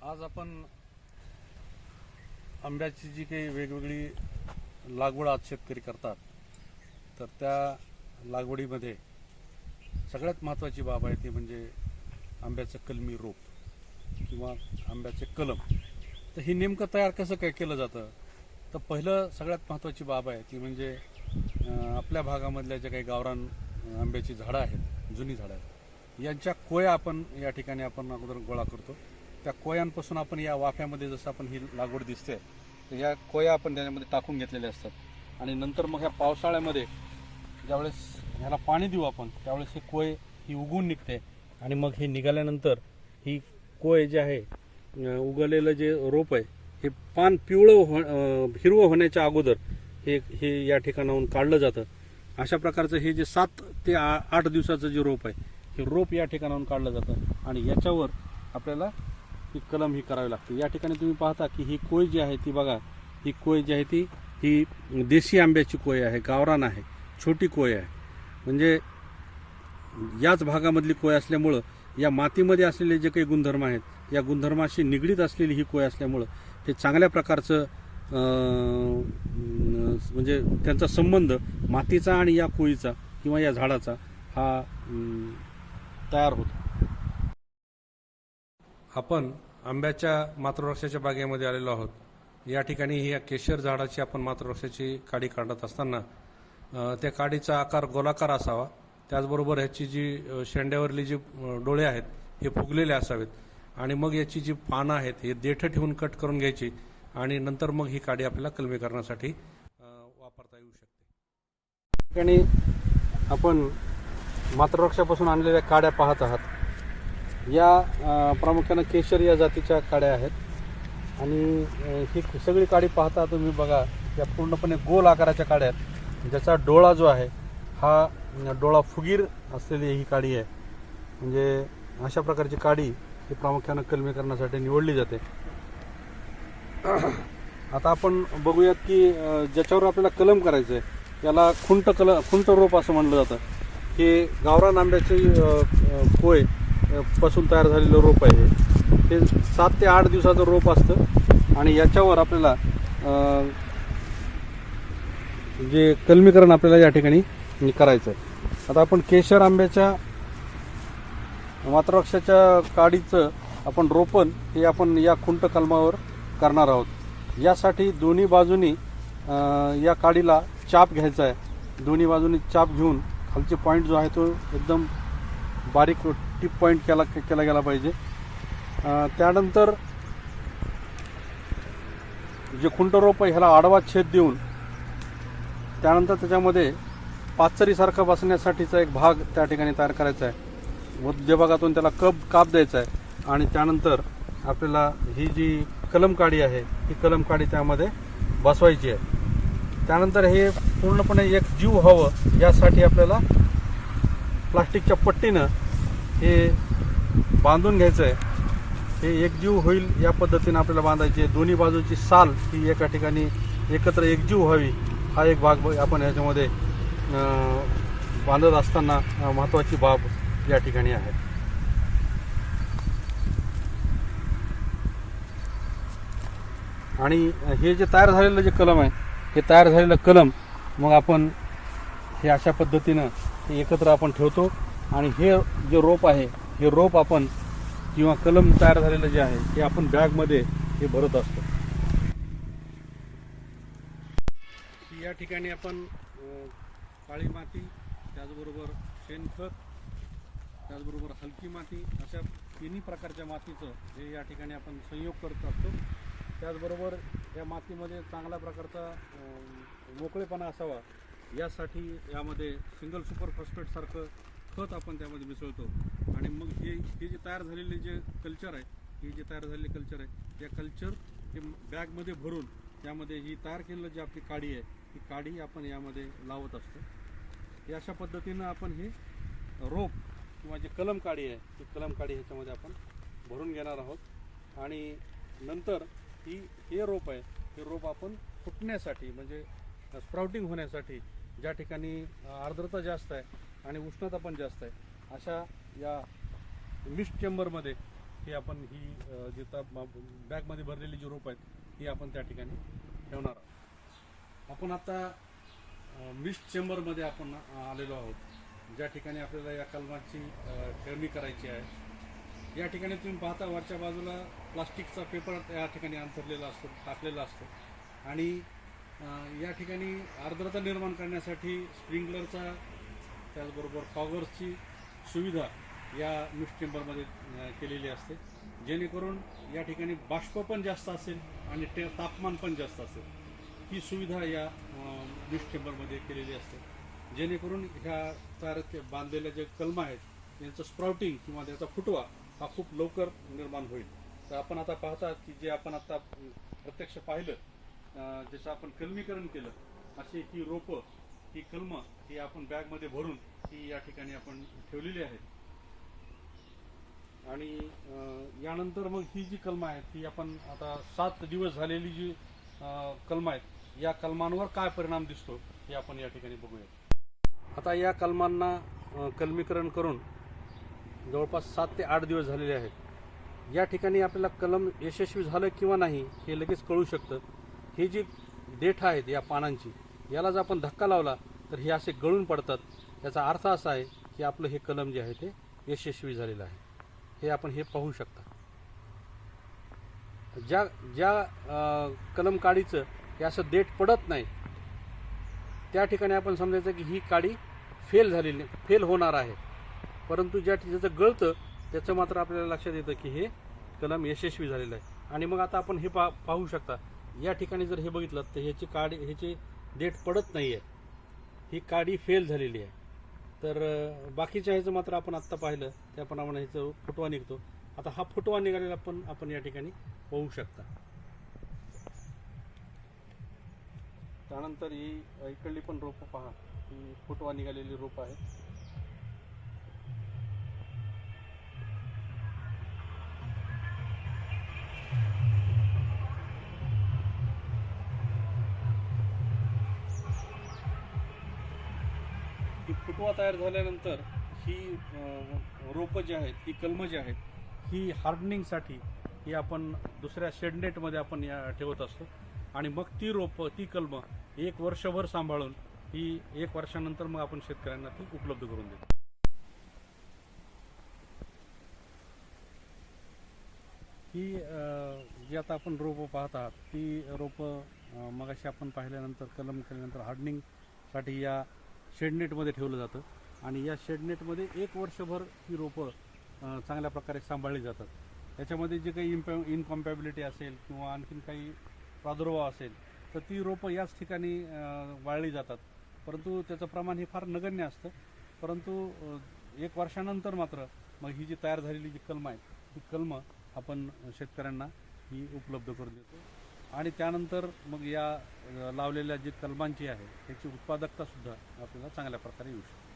आज आपण आंब्याची जी काही वेगवेगळी लागवड आज शेतकरी करतात, तर त्या लागवडीमध्ये सगळ्यात महत्त्वाची बाब आहे ती म्हणजे आंब्याचं कलमी रोप किंवा आंब्याचे कलम. तर हे नेमकं तयार कसं काय केलं जातं? तर पहिलं सगळ्यात महत्त्वाची बाब आहे ती म्हणजे आपल्या भागामधल्या ज्या काही गावरान आंब्याची झाडं आहेत, जुनी झाडं आहेत, यांच्या कोया आपण या ठिकाणी आपण अगोदर गोळा करतो. त्या कोयांपासून आपण या वाफ्यामध्ये जसं आपण ही लागवड दिसते, तर या कोया आपण त्याच्यामध्ये टाकून घेतलेल्या असतात आणि नंतर मग ह्या पावसाळ्यामध्ये ज्यावेळेस ह्याला पाणी देऊ आपण त्यावेळेस हे कोय ही उगवून निघते आणि मग हे निघाल्यानंतर ही कोय जे आहे उगवलेलं जे रोप आहे हे पान पिवळं हिरवं होण्याच्या अगोदर हे हे या ठिकाणाहून काढलं जातं. अशा प्रकारचं हे जे 7 ते 8 दिवसाचं जे रोप आहे हे रोप या ठिकाणाहून काढलं जातं आणि याच्यावर आपल्याला ही कलम ही करावी लागते. या ठिकाणी तुम्ही पाहता की ही कोय जी आहे ती बघा, ही कोय जी आहे ही देशी आंब्याची कोय आहे, गावरान आहे, छोटी कोय आहे. म्हणजे याच भागामधली कोय असल्यामुळं या मातीमध्ये असलेले जे काही गुणधर्म आहेत या गुणधर्माशी निगडीत असलेली ही कोय असल्यामुळं हे चांगल्या प्रकारचं म्हणजे त्यांचा संबंध मातीचा आणि या कोळीचा किंवा या झाडाचा हा तयार होतो. आपण आंब्याच्या मातृवृक्षाच्या बागेमध्ये आलेलो आहोत. या ठिकाणी ही केशर झाडाची आपण मातृवृक्षाची काडी काढत असताना त्या काडीचा आकार गोलाकार असावा, त्याचबरोबर ह्याची जी शेंड्यावरली जी डोळे आहेत हे फुगलेले असावेत आणि मग याची जी पानं आहेत हे देठ ठेवून कट करून घ्यायची आणि नंतर मग ही काडी आपल्याला कलमी करण्यासाठी वापरता येऊ शकते. ठिकाणी आपण मातृवृक्षापासून आणलेल्या काड्या पाहत आहात. या प्रामुख्यानं केशर या जातीच्या काड्या आहेत आणि ही सगळी काडी पाहता तुम्ही बघा, या पूर्णपणे गोल आकाराच्या काड्या आहेत ज्याचा डोळा जो आहे हा डोळा फुगीर असलेली ही काडी आहे. म्हणजे अशा प्रकारची काडी ही प्रामुख्यानं कलमी करण्यासाठी निवडली जाते. आता आपण बघूयात की ज्याच्यावर आपल्याला कलम करायचं आहे याला खुंट रोप असं म्हणलं जातं. हे गावरान आंब्याची कोय पासून तयार झालेलं रोप आहे. हे 7 ते 8 दिवसाचं रोप असतं आणि याच्यावर आपल्याला जे कलमीकरण आपल्याला या ठिकाणी करायचं आहे. आता आपण केशर आंब्याच्या मातृवृक्षाच्या काडीचं आपण रोपण हे आपण या खुंट कलमावर करणार आहोत. यासाठी दोन्ही बाजूनी या काडीला चाप घ्यायचा आहे. दोन्ही बाजूनी चाप घेऊन खालचे पॉईंट जो आहे तो एकदम बारीक टिप पॉईंट केला गेला पाहिजे. त्यानंतर जे खुंट रोप आहे ह्याला आडवा छेद देऊन त्यानंतर त्याच्यामध्ये पाचरीसारखा बसण्यासाठीचा एक भाग त्या ठिकाणी तयार करायचा आहे. मध्यभागातून त्याला काप द्यायचा आहे आणि त्यानंतर आपल्याला ही जी कलम काडी आहे ही कलम काडी त्यामध्ये बसवायची आहे. त्यानंतर हे पूर्णपणे एक जीव हवं यासाठी आपल्याला प्लास्टिकच्या पट्टीनं हे बांधून घ्यायचं आहे. हे एकजीव होईल या पद्धतीनं आपल्याला बांधायची आहे. दोन्ही बाजूची साल ही एका ठिकाणी एकत्र एकजीव व्हावी हा एक भाग आपण याच्यामध्ये बांधत असताना महत्त्वाची बाब या ठिकाणी आहे. आणि हे जे तयार झालेलं जे कलम आहे हे तयार झालेलं कलम मग आपण हे अशा पद्धतीनं हे एकत्र आपण ठेवतो आणि हे जे रोप आहे हे रोप आपण किंवा कलम तयार झालेलं जे आहे हे आपण बॅगमध्ये हे भरत असतो. या ठिकाणी आपण काळी माती, त्याचबरोबर शेणखत, त्याचबरोबर हलकी माती अशा तिन्ही प्रकारच्या मातीचं हे या ठिकाणी आपण संयोग करत असतो. त्याचबरोबर या मातीमध्ये चांगल्या प्रकारचा मोकळेपणा असावा यासाठी यामध्ये सिंगल सुपर फॉस्फेटसारखं खत आपण त्यामध्ये मिसळतो आणि मग हे जे तयार झालेले जे कल्चर आहे हे जे तयार झालेले कल्चर आहे या कल्चर हे बॅगमध्ये भरून त्यामध्ये ही तयार केलेलं जी आपली काडी आहे ही काडी आपण यामध्ये लावत असतो. हे अशा पद्धतीनं आपण हे रोप किंवा जे कलम काडी आहे ती कलम काडी ह्याच्यामध्ये आपण भरून घेणार आहोत आणि नंतर हे रोप आहे हे रोप आपण फुटण्यासाठी म्हणजे स्प्राउटिंग होण्यासाठी ज्या ठिकाणी आर्द्रता जास्त आहे आणि उष्णता पण जास्त आहे अशा या मिस्ट चेंबरमध्ये ही आपण ही बॅगमध्ये भरलेली जी रोप आहेत ही आपण त्या ठिकाणी ठेवणार आहोत. आपण आता मिस्ट चेंबरमध्ये आपण आलेलो आहोत, ज्या ठिकाणी आपल्याला या कलमाची खेळणी करायची आहे. या ठिकाणी तुम्ही पाहता वरच्या बाजूला प्लास्टिकचा पेपर या ठिकाणी अंथरलेला असतो, टाकलेला असतो. आणि या ठिकाणी आर्द्रता निर्माण करण्यासाठी स्प्रिंकलरचा त्याचबरोबर फॉगर्सची सुविधा या मिस्ट चेंबरमध्ये केलेली असते, जेणेकरून या ठिकाणी बाष्प पण जास्त असेल आणि तापमान पण जास्त असेल. ही सुविधा या मिस्ट चेंबरमध्ये केलेली असते, जेणेकरून ह्या बांधलेल्या जे कलम आहेत यांचं स्प्राउटिंग किंवा त्याचा फुटवा हा खूप लवकर निर्माण होईल. तर आपण आता पाहता की जे आपण आता प्रत्यक्ष पाहिलं, जसं आपण कलमीकरण केलं, अशी ही रोपं, ही कलमं ही आपण बॅगमध्ये भरून ही या ठिकाणी आपण ठेवलेली आहेत. आणि यानंतर मग ही जी कलमं आहेत ही आपण आता 7 दिवस झालेली जी कलमं आहेत, या कलमांवर काय परिणाम दिसतो हे आपण या ठिकाणी बघूया. आता या कलमांना कलमीकरण करून जवळपास 7 ते 8 दिवस झालेले आहेत. या ठिकाणी आपल्याला कलम यशस्वी झालं किंवा नाही हे लगेच कळू शकतं. ही जी देठ आहेत या पानांची, याला जर आपण धक्का लावला तर हे असे गळून पडतात. याचा अर्थ असा आहे की आपलं हे कलम जे आहे ते यशस्वी झालेलं आहे. हे आपण हे पाहू शकता. ज्या कलम काडीचं हे असं देठ पडत नाही त्या ठिकाणी आपण समजायचं की ही काडी फेल होणार आहे. परंतु ज्याचं गळतं त्याचं मात्र आपल्याला लक्षात येतं की हे कलम यशस्वी झालेलं आहे. आणि मग आता आपण हे पाहू शकता, या ठिकाणी जर हे बघितलं तर ह्याची देठ पडत नाही आहे, ही काडी फेल झालेली आहे. तर बाकीच्या ह्याचं मात्र आपण आत्ता पाहिलं त्याप्रमाणे ह्याचं फुटवा निघतो. आता हा फुटवा निघालेला पण आपण या ठिकाणी पाहू शकता. त्यानंतर ही इकडली पण रोपं पहा, ही फुटवा निघालेली रोपं आहे. ही फुटवा तयार झाल्यानंतर ही रोपं जी आहेत, ही कलमं जी आहेत, ही हार्डनिंगसाठी ही आपण दुसऱ्या शेडनेटमध्ये आपण ठेवत असतो. आणि मग ती रोपं, ती कलमं 1 वर्षभर सांभाळून ही 1 वर्षानंतर मग आपण शेतकऱ्यांना ती उपलब्ध करून देतो. ही जी आता आपण रोपं पाहत आहात, ती रोपं मगाशी आपण पाहिल्यानंतर कलम केल्यानंतर हार्डनिंगसाठी या शेडनेटमध्ये ठेवलं जातं. आणि या शेडनेटमध्ये 1 वर्षभर ही रोपं चांगल्या प्रकारे सांभाळली जातात. याच्यामध्ये जे काही इनकॉम्पॅबिलिटी असेल किंवा आणखीन काही प्रादुर्भाव असेल तर ती रोपं याच ठिकाणी वाळली जातात. परंतु त्याचं प्रमाण हे फार नगण्य असतं. परंतु 1 वर्षानंतर मात्र मग ही जी तयार झालेली जी कलमं आहेत, ही कलमं आपण शेतकऱ्यांना ही उपलब्ध करून देतो. आणि त्यानंतर मग या लावलेल्या जी कलमांची आहे त्याची उत्पादकतासुद्धा आपल्याला चांगल्या प्रकारे येऊ शकते.